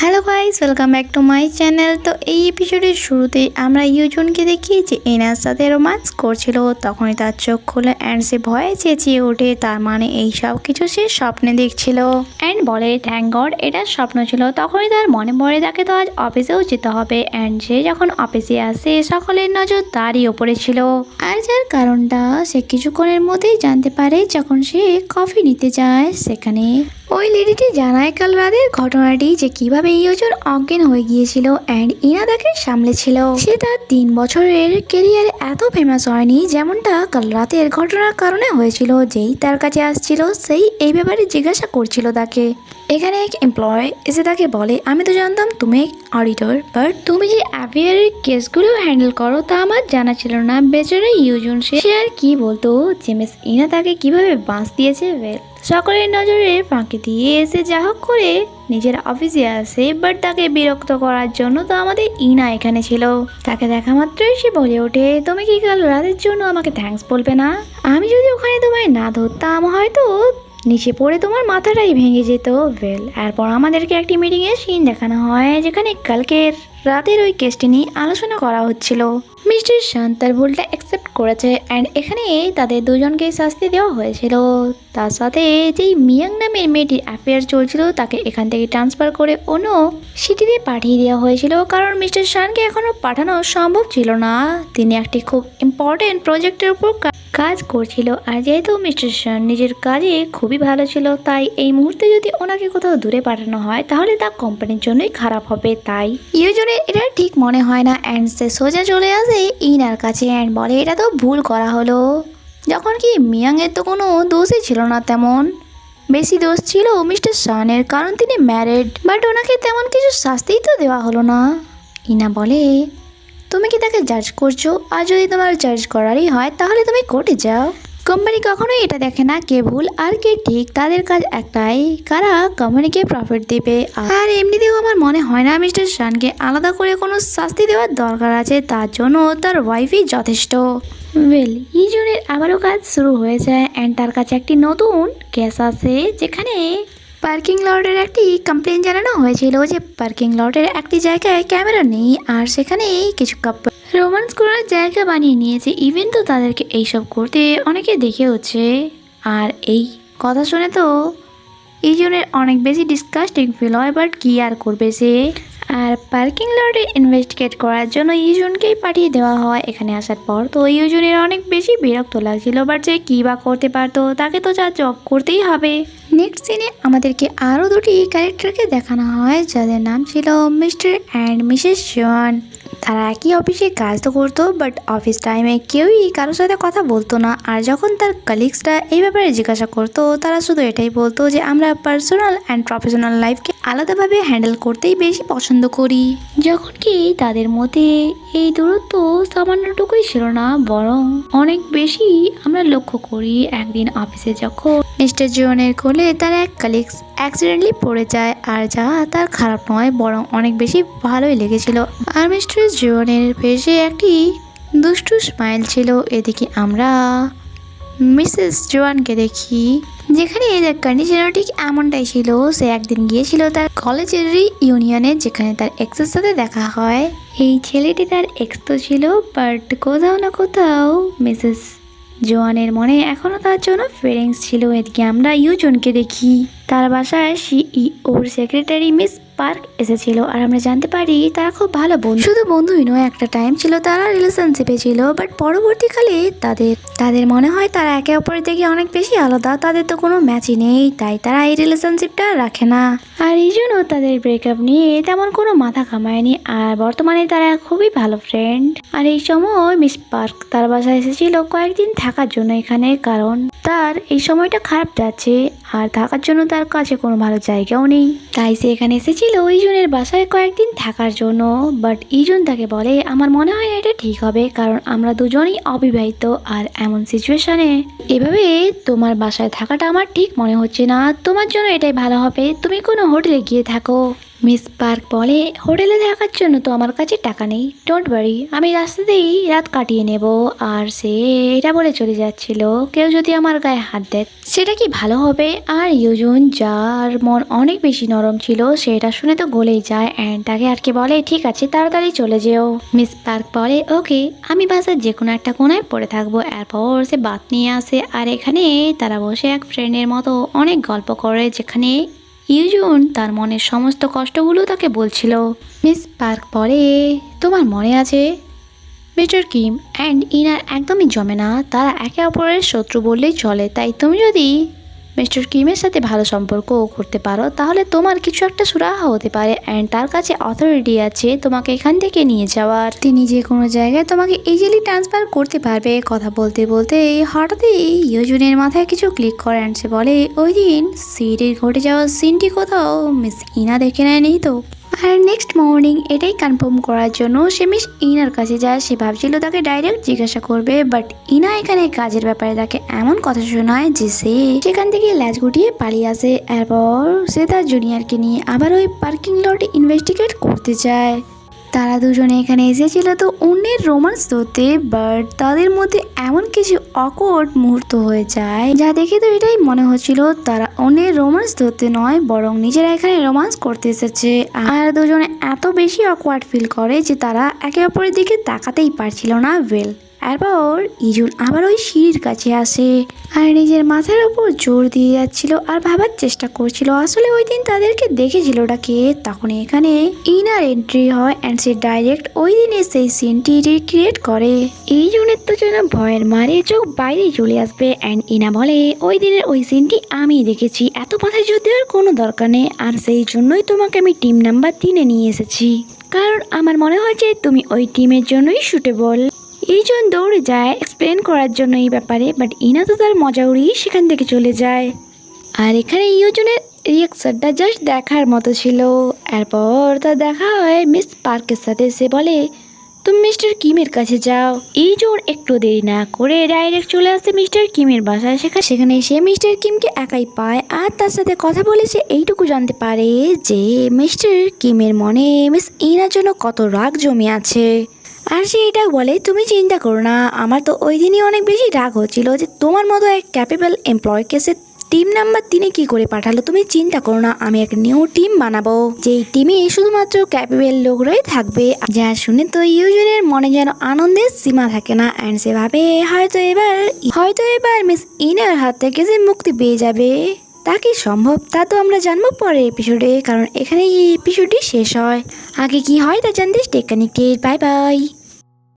Hello guys, welcome back to my channel. তো এই এপিসোডের শুরুতেই আমরা ইউজনকে দেখি যে এনার সাথে রোম্যান্স করছিল। তখনই তার চোখ খুলে অ্যান্ড সে ভয়ে চেঁচিয়ে ওঠে। তার মানে এই সব কিছু সে স্বপ্নে দেখছিল অ্যান্ড বলে থ্যাংক গড এটা স্বপ্ন ছিল। তখনই তার মনে পড়ে তাকে তো আজ অফিসেও যেতে হবে। অ্যান্ড সে যখন অফিসে আসে সকলের নজর তারই ওপরে ছিল, আর যার কারণটা সে কিছুক্ষণের মধ্যেই জানতে পারে যখন সে কফি নিতে যায়। সেখানে ওই লেডিটি জানায় কাল রাতের ঘটনাটি, যে কিভাবে ইয়োজন অজ্ঞান হয়ে গিয়েছিল অ্যান্ড ইনা তাকে সামলেছিল। সে তার 3 বছরের কেরিয়ারে এত ফেমাস হয়নি যেমনটা কাল রাতের ঘটনার কারণে হয়েছিল। যেই তার কাছে আসছিল সেই এই ব্যাপারে জিজ্ঞাসা করছিল তাকে। এখানে এক এমপ্লয় এসে তাকে বলে, আমি তো জানতাম তুমি অডিটর, বাট তুমি যে অ্যাফেয়ারের কেসগুলো হ্যান্ডেল করো তা আমার জানা ছিল না। বেচারা ইয়োজন সে আর কি বলতো যে মিস ইনা তাকে কিভাবে বাঁশ দিয়েছে। সকলের নজরে ফাঁকি দিয়ে এসে যা হোক করে নিজের অফিসে আসে, বাট তাকে বিরক্ত করার জন্য তো আমাদের ইনা এখানে ছিল। তাকে দেখা মাত্রই সে বলে ওঠে, তুমি কি কাল রাতের জন্য আমাকে থ্যাঙ্কস বলবে না? আমি যদি ওখানে তোমায় না ধরতাম হয়তো নিচে পড়ে তোমার মাথাটাই ভেঙে যেত। এরপর আমাদেরকে একটি মিটিংয়ের সিন দেখানো হয় যেখানে কালকের রাতের ওই কেসটি নিয়ে আলোচনা করা হচ্ছিল। মিস্টার শান তার ভুলটা অ্যাকসেপ্ট করেছে অ্যান্ড এখানে তাদের দুজনকে শাস্তি দেওয়া হয়েছিল। তার সাথে যেই মিয়াং নামের মেয়েটির অ্যাফেয়ার চলছিল তাকে এখান থেকে ট্রান্সফার করে অন্য সিটিতে পাঠিয়ে দেওয়া হয়েছিল, কারণ মিস্টার শানকে এখনও পাঠানো সম্ভব ছিল না। তিনি একটি খুব ইম্পর্টেন্ট প্রজেক্টের উপর কাজ করছিল, আর যেহেতু মিস্টার শান নিজের কাজে খুবই ভালো ছিল তাই এই মুহূর্তে যদি ওনাকে কোথাও দূরে পাঠানো হয় তাহলে তা কোম্পানির জন্যই খারাপ হবে। তাই ইউজনের এটা ঠিক মনে হয় না অ্যান্ড সে সোজা চলে আসে ইনার কাছে অ্যান্ড বলে এটা তো ভুল করা হলো। যখন কি মিয়াংয়ের তো কোনো দোষই ছিল না, তেমন বেশি দোষ ছিল মিস্টার শানের, কারণ তিনি ম্যারিড, বাট ওনাকে তেমন কিছু শাস্তিই তো দেওয়া হলো না। ইনা বলে, তুমি কি তাকে জাজ করছো? আর যদি তোমার জাজ করারই হয় তাহলে তুমি কোর্টে যাও। কোম্পানি কখনোই এটা দেখে না কে ভুল আর কে ঠিক, তাদের কাজ একটাই, কারা কোম্পানিকে প্রফিট দেবে। আর এমনিতেও আমার মনে হয় না মিস্টার শানকে আলাদা করে কোনো শাস্তি দেওয়ার দরকার আছে, তার জন্য তার ওয়াইফই যথেষ্ট। ইজনের আবারও কাজ শুরু হয়ে যায় অ্যান্ড তার কাছে একটি নতুন কেস আছে যেখানে পার্কিং লটের একটি কমপ্লেন জানানো হয়েছিল যে পার্কিং লটের একটি জায়গায় ক্যামেরা নেই আর সেখানে কিছু কাপল রোমান্স করার জায়গা বানিয়ে নিয়েছে। ইভেন তো তাদেরকে এইসব করতে অনেকে দেখে হচ্ছে, আর এই কথা শুনে তো ইজনের অনেক বেশি ডিসকাস্টিং ফিল হয়, বাট কি আর করবে সে। আর পার্কিং লটে ইনভেস্টিগেট করার জন্য ইউজনকেই পাঠিয়ে দেওয়া হয়। এখানে আসার পর তো ইউজনের অনেক বেশি বিরক্ত লাগছিল, বাট সে কী বা করতে পারতো, তাকে তো যা জব করতেই হবে। নেক্সট সিনে আমাদেরকে আরও দুটি ক্যারেক্টারকে দেখানো হয় যাদের নাম ছিল মিস্টার অ্যান্ড মিসেস জোয়ান। তারা একই অফিসে কাজ তো করতো, বাট অফিস টাইমে কেউই কারোর সাথে কথা বলতো না। আর যখন তার কলিগসরা এই ব্যাপারে জিজ্ঞাসা করতো তারা শুধু এটাই বলতো যে আমরা পার্সোনাল অ্যান্ড প্রফেশনাল লাইফকে আলাদাভাবে হ্যান্ডেল করতেই বেশি পছন্দ করি। যখন কি তাদের মধ্যে এই দূরত্ব সামান্যটুকুই ছিল না, বরং অনেক বেশি আমরা লক্ষ্য করি। একদিন অফিসে যখন মিস্টার জোয়ানের কোলে তার এক কলিগস অ্যাক্সিডেন্টলি পড়ে যায়, আর যা তার খারাপ নয় বরং অনেক বেশি ভালোই লেগেছিল। আর মিস্টার জোয়ানের ফেসে একটি দুষ্টু স্মাইল ছিল। এদিকে আমরা মিসেস জোয়ানকে দেখি যেখানে এদের কন্ডিশনও ঠিক এমনটাই ছিল। সে একদিন গিয়েছিল তার কলেজের রিইউনিয়নে যেখানে তার এক্সের সাথে দেখা হয়। এই ছেলেটি তার এক্স তো ছিল, বাট কোথাও না কোথাও মিসেস জোয়ানের মনে এখনও তার জন্য ফিলিংস ছিল। এদিকে আমরা ইউজনকে দেখি তার বাসায় সিইওর সেক্রেটারি মিস পার্ক এসেছিল, আর আমরা জানতে পারি তারা খুব ভালো বন্ধু। শুধু বন্ধুই নয়, একটা টাইম ছিল তারা রিলেশনশিপে ছিল, বাট পরবর্তীকালে তাদের মনে হয় তারা একে অপরের থেকে অনেক বেশি আলাদা, তাদের তো কোনো ম্যাচই নেই, তাই তারা এই রিলেশনশিপটা রাখে না। আর এই জন্য তাদের ব্রেকআপ নিয়ে তেমন কোনো মাথা কামায়নি, আর বর্তমানে তারা খুবই ভালো ফ্রেন্ড। আর এই সময় মিস পার্ক তার বাসায় এসেছিল কয়েকদিন থাকার জন্য এখানে, কারণ তার এই সময়টা খারাপ যাচ্ছে আর থাকার জন্য তার কাছে কোনো ভালো জায়গাও নেই, তাই সে এখানে এসেছিল ইজনের বাসায় কয়েকদিন থাকার জন্য। বাট ইজন তাকে বলে, আমার মনে হয় এটা ঠিক হবে, কারণ আমরা দুজনই অবিবাহিত, আর এমন সিচুয়েশনে এভাবে তোমার বাসায় থাকাটা আমার ঠিক মনে হচ্ছে না। তোমার জন্য এটাই ভালো হবে, তুমি কোনো হোটেলে গিয়ে থাকো। মিস পার্ক বলে, হোটেলে থাকার জন্য তো আমার কাছে টাকা নেই, ডোন্ট ওয়ারি, আমি রাস্তাতেই রাত কাটিয়ে নেব। আর সে এটা বলে চলে যাচ্ছিল, কেউ যদি আমার গায়ে হাত দেয় সেটা কি ভালো হবে? আর ইউজুন, যার মন অনেক বেশি নরম ছিল, সেটা শুনে তো গলেই যায় অ্যান্ড তাকে আর কি বলে, ঠিক আছে তাড়াতাড়ি চলে যেও। মিস পার্ক বলে, ওকে, আমি বাসার যে কোনো একটা কোনায় পড়ে থাকবো। এরপর সে বাত নিয়ে আসে আর এখানে তারা বসে এক ফ্রেন্ডের মতো অনেক গল্প করে, যেখানে ইউজুন তার মনের সমস্ত কষ্টগুলো তাকে বলছিল। মিস পার্ক বলে, তোমার মনে আছে মিস্টার কিম অ্যান্ড ইনার একদমই জমে না, তারা একে অপরের শত্রু বললেই চলে। তাই তুমি যদি মিস্টার কিমের সাথে ভালো সম্পর্ক করতে পারো তাহলে তোমার কিছু একটা সুরাহা হতে পারে অ্যান্ড তার কাছে অথরিটি আছে তোমাকে এখান থেকে নিয়ে যাওয়ার। তিনি যে কোনো জায়গায় তোমাকে ইজিলি ট্রান্সফার করতে পারবে। কথা বলতে বলতে হঠাৎই ইউজুনের মাথায় কিছু ক্লিক করে অ্যান্ড সে বলে, ওই দিন সিটির ঘটে যাওয়া সিনটি কোথাও মিস ইনা দেখে নেয়নি তো? আর নেক্সট মর্নিং এটাই কনফার্ম করার জন্য সে মিস ইনার কাছে যায়। সে ভাবছিল তাকে ডাইরেক্ট জিজ্ঞাসা করবে, বাট ইনা এখানে কাজের ব্যাপারে তাকে এমন কথা শোনায় যে সে সেখান থেকে ল্যাজ গুটিয়ে পালিয়ে আসে। এরপর সে তার জুনিয়রকে নিয়ে আবার ওই পার্কিং লটে ইনভেস্টিগেট করতে যায়। তারা দুজনে এখানে এসেছিল তো অন্যের রোমান্স ধরতে, বাট তাদের মধ্যে এমন কিছু অকওয়ার্ড মুহূর্ত হয়ে যায় যা দেখে তো এটাই মনে হচ্ছিল তারা অন্যের রোমান্স ধরতে নয়, বরং নিজেরা এখানে রোমান্স করতে এসেছে। আর দুজনে এত বেশি অকওয়ার্ড ফিল করে যে তারা একে অপরের দিকে তাকাতেই পারছিল না। এরপর ইজুন আবার ওই সিঁড়ির কাছে আসে আর নিজের মাথার উপর জোর দিয়ে যাচ্ছিল আর ভাবার চেষ্টা করছিল আসলে ওই দিন তাদেরকে দেখেছিল ওটাকে। তখন এখানে ইনার এন্ট্রি হয় অ্যান্ড সে ডাইরেক্ট ওই দিনে সেই সিনটি রিক্রিয়েট করে। ইজুনের তো যেন ভয়ের মারে চোখ বাইরে চলে আসবে অ্যান্ড ইনা বলে, ওই দিনের ওই সিনটি আমি দেখেছি, এত মাথায় জোর দেওয়ার কোনো দরকার নেই। আর সেই জন্যই তোমাকে আমি টিম নাম্বার 3-এ নিয়ে এসেছি, কারণ আমার মনে হয় যে তুমি ওই টিমের জন্যই সুটেবল। ইজুন দৌড়ে যায় এক্সপ্লেন করার জন্য এই ব্যাপারে, বাট ইনা তো তার মজা উড়িয়ে সেখান থেকে চলে যায়। আর এখানে ইউজুনের রিয়াকশনটা জাস্ট দেখার মতো ছিল। এরপর তার দেখা হয় মিস পার্কের সাথে। সে বলে, তুমি মিস্টার কিমের কাছে যাও। ইজুন একটু দেরি না করে ডাইরেক্ট চলে আসে মিস্টার কিমের বাসায়। সেখানে সে মিস্টার কিমকে একাই পায় আর তার সাথে কথা বলে সে এইটুকু জানতে পারে যে মিস্টার কিমের মনে মিস ইনার জন্য কত রাগ জমে আছে। আর সে এটা বলে, তুমি চিন্তা করো না, আমার তো ওই দিনই অনেক বেশি রাগ হচ্ছিল যে তোমার মতো এক ক্যাপেবল এমপ্লয়কে সে টিম নাম্বার 3-এ কি করে পাঠালো। তুমি চিন্তা করো না, আমি একটা নিউ টিম বানাবো, যেই টিমে শুধুমাত্র ক্যাপেবল লোকরাই থাকবে। যা শুনে তো ইউজুনের মনে যেন আনন্দের সীমা থাকে না অ্যান্ড সে ভাবে হয়তো এবার মিস ইনার হাত থেকে সে মুক্তি পেয়ে যাবে। তা কি সম্ভব তা তো আমরা জানবো পরের এপিসোডে, কারণ এখানে এই এপিসোডটি শেষ হয়। আগে কি হয় তা জানতে স্টে কানেক্টেড। Bye bye.